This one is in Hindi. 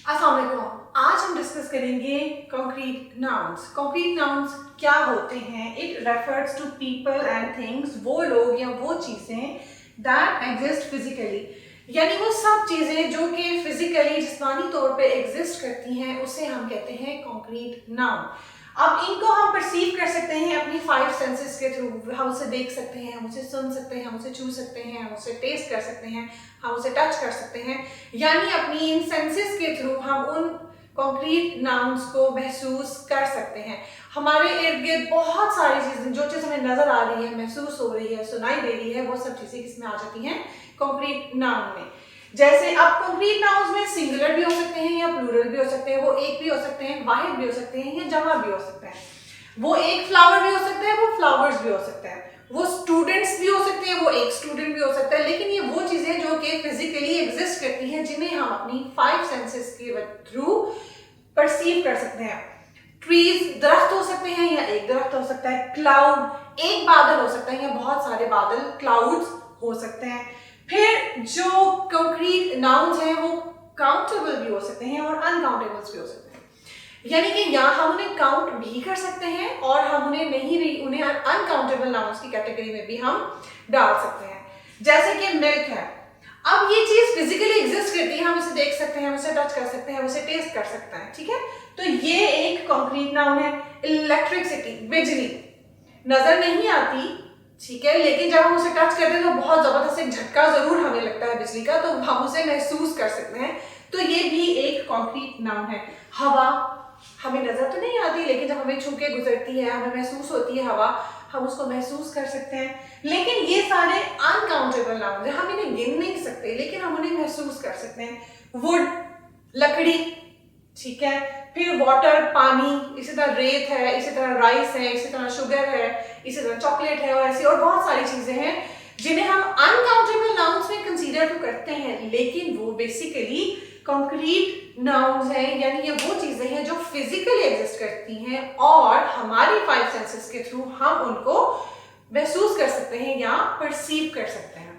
अस्सलाम वालेकुम। आज हम डिस्कस करेंगे कॉन्क्रीट नाउन्स। कॉन्क्रीट नाउन्स क्या होते हैं? It refers to people and things, वो लोग या वो चीज़ें दैट एग्जिस्ट फिजिकली, यानी वो सब चीज़ें जो कि फिजिकली जिस्मानी तौर पे एग्जिस्ट करती हैं उसे हम कहते हैं कॉन्क्रीट नाउन। अब इनको हम परसीव कर सकते हैं अपनी 5 सेंसेस के थ्रू। हम उसे देख सकते हैं, हम उसे सुन सकते हैं, हम उसे छू सकते हैं, हम उसे टेस्ट कर सकते हैं, हम उसे टच कर सकते हैं, यानी अपनी इन सेंसेस के थ्रू हम उन कॉन्क्रीट नाउन्स को महसूस कर सकते हैं। हमारे इर्द गिर्द बहुत सारी चीज़ें, जो चीज़ हमें नज़र आ रही है, महसूस हो रही है, सुनाई दे रही है, वो सब चीज़ें किसमें आ जाती हैं? कॉन्क्रीट नाउन में। जैसे अब कॉन्क्रीट नाउन्स में सिंगुलर भी हो सकते हैं या प्लूरल भी हो सकते हैं, वो एक भी हो सकते हैं, वाहिद भी हो सकते हैं या जमा भी हो सकते हैं। वो एक फ्लावर भी हो सकता है, वो फ्लावर्स भी हो सकते हैं, वो स्टूडेंट्स भी हो सकते हैं, वो एक स्टूडेंट भी हो सकता है। लेकिन ये वो चीज़ें जो कि फिजिकली एग्जिस्ट करती हैं, जिन्हें हम अपनी 5 सेंसेस के थ्रू परसीव कर सकते हैं। ट्रीज, दरख्त हो सकते हैं या एक दरख्त हो सकता है। क्लाउड, एक बादल हो सकता है या बहुत सारे बादल, क्लाउड्स हो सकते हैं। फिर जो कॉन्क्रीट नाउन्स हैं वो काउंटेबल भी हो सकते हैं और अनकाउंटेबल्स भी हो सकते हैं, यानी कि यहाँ हम उन्हें काउंट भी कर सकते हैं और हम उन्हें नहीं भी, उन्हें अनकाउंटेबल नाउन्स की कैटेगरी में भी हम डाल सकते हैं। जैसे कि मिल्क है, अब ये चीज फिजिकली एग्जिस्ट करती है, हम इसे देख सकते हैं, उसे टच कर सकते हैं, उसे टेस्ट कर सकते हैं, ठीक है, तो ये एक कॉन्क्रीट नाउन है। इलेक्ट्रिसिटी, बिजली, नजर नहीं आती, ठीक है, लेकिन जब हम उसे टच करते हैं तो बहुत जबरदस्त एक झटका जरूर हमें लगता है बिजली का, तो हम उसे महसूस कर सकते हैं, तो ये भी एक कॉन्क्रीट नाउन है। हवा, हमें नजर तो नहीं आती, लेकिन जब हमें छू के गुजरती है, हमें महसूस होती है हवा, हम उसको महसूस कर सकते हैं। लेकिन ये सारे अनकाउंटेबल नाउन है, हम इन्हें गिन नहीं सकते, लेकिन हम उन्हें महसूस कर सकते हैं। वुड, लकड़ी, ठीक है, फिर वाटर, पानी, इसी तरह रेत है, इसी तरह राइस है, इसी तरह शुगर है, इसी तरह चॉकलेट है, और ऐसी और बहुत सारी चीजें हैं जिन्हें हम अनकाउंटेबल नाउन्स में कंसीडर तो करते हैं, लेकिन वो बेसिकली कॉन्क्रीट नाउन्स हैं, यानी ये वो चीजें हैं जो फिजिकली एग्जिस्ट करती हैं और हमारी 5 सेंसेस के थ्रू हम उनको महसूस कर सकते हैं या परसीव कर सकते हैं।